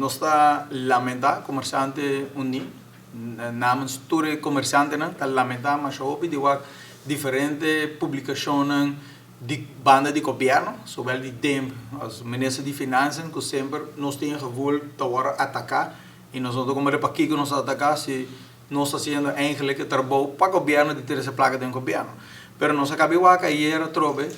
nós está lamentar comerciante uni namens todos comerciantes está lamentar mas houve diferentes publicações de banda de governo, zowel de tempo, as ministros de finanças que sempre nós temos gevoel te worden atacar e nós não como para que nós atacar se nós fazendo eigenlijk trabalho para o governo de ter essa placa de governo. Pero nós acabamos a cair trobe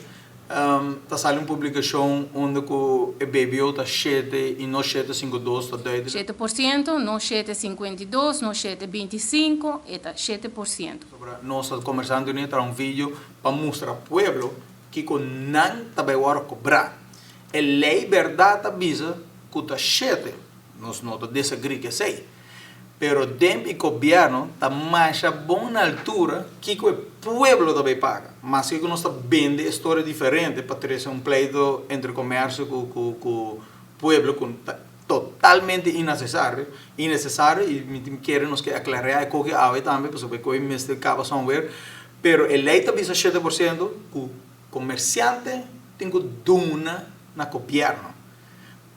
tá saindo uma publicação onde o BBO está 7 e não 7,52 está 7%, não 7,52, não 7,25 e está 7%. Nós comerciantes unidos terá vídeo para mostrar ao povo que não também vai cobrar. A lei verdade avisa que está 7, nós não desagree que sei. Pero dentro do governo está mais bom na altura que o povo também paga. Mas que nós está vendo história diferente para ter um pleito entre comércio com o povo totalmente innecessário e me querem nos que aclarar que há também porque o mestre acaba somewhere. Pero a lei está avisa 7% que o comerciante tem que donar na governo.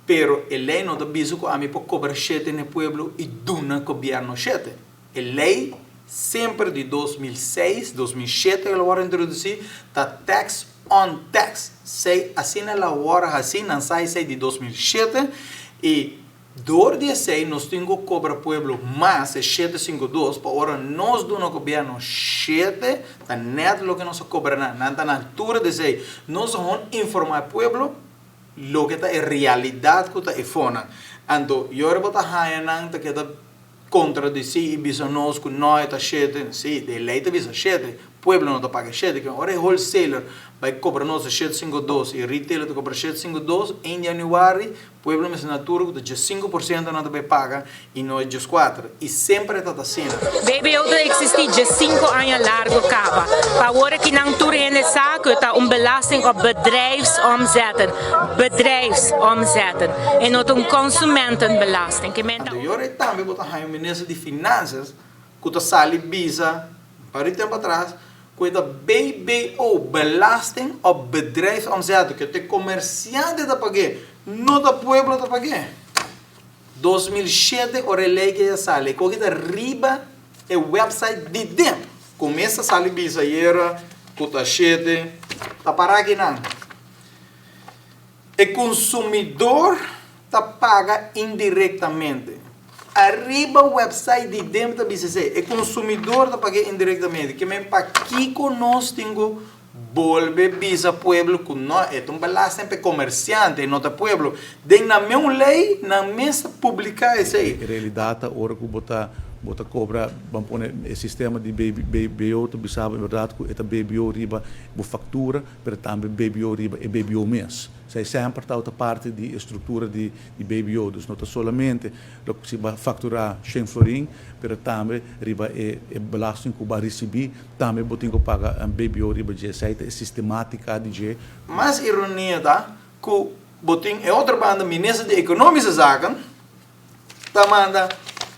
Pero a lei não avisa que a mim pode cobrar 7 no povo e donar no governo 7. A lei sempre de 2006, 2007 ela vai introduzir da tax on tax. Sei assim ela vai assim não sai de 2007 e dor de sei nós temos que cobrar povo mais 752 para ora nós do no governo 7 tá net lo que nós cobra na altura de sei nós vamos informar povo lo que está é realidade que está é fona. Então, eu vou estar hainan que está contra de si e bisa nós que não está 7, sim, de lei está bisa 7, pueblo não está paga 7, que agora é wholesaler vai cobrar nós 752 e retailer está cobra 752 em januário, pueblo me assinatura que 5% não está paga e não é 4 e sempre está assim. BBO existe de 5 anos largo cava. Para agora que não turene zaken está belasting op bedrijfsomzetten. Bedrijfsomzetten. En not consumentenbelasting. Eu também vou estar ministro de finanças que está sali bisa para tempo atrás que da BBO belasting op bedrijfsomzet que te comerciante da pagar não da pueblo da pagar 2007 ora lei que já sale que da riba é website de tempo começa a salir bisa era que tá 7 tá para aqui não o consumidor tá paga indiretamente. Arriba o website de dentro da BCC, o consumidor está pagando indiretamente, que me para que nós temos volver bisa pueblo que não é um belastante para comerciante, não é pueblo. Dentro da minha lei, na mesa publicar isso aí. Em realidade, hora que bota cobra, vamos pôr o sistema de BBO, tu sabe, verdade, que é BBO riba, a fatura, mas também BBO riba e BBO mês. Sai sempre está outra parte de estrutura de BBO, dus não somente o que se vai faturar 100 florim, mas também riba é belasting que vai receber, também botem que paga um BBO riba de aceita, é sistemática de. Mas ironia tá, que botem é outra banda ministra de economische zaken, tá manda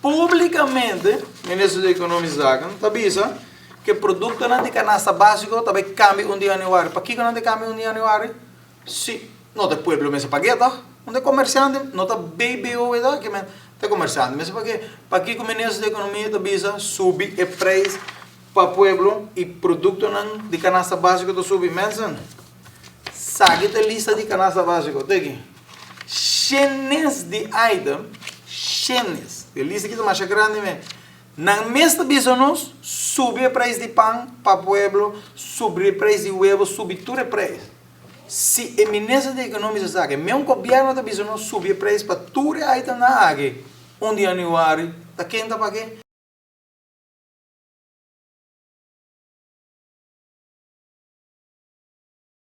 publicamente ministro de economische zaken, tá bisa que produto não de canasta básico também cambia de januário. Para que não de cambia de januário? Se não tem pueblo me se pagueta, não tem comerciante, não tem BBO que men tem comerciante, me se pague. Para que o ministro de economia tá bisa subir o preço para pueblo e produto não de canasta básico tá subir mensen. Sabe a lista de canasta básico, tem aqui. Chenes de item, chenes. A lista aqui tá mais grande mesmo. Na mesma bisa nós subir o preço de pão para pueblo, subir o preço de huevo, subir todo o preço. Se o ministro da Economia sabe que meu governo está precisando subir o preço para tudo aí na água, de januário, está quente para quê?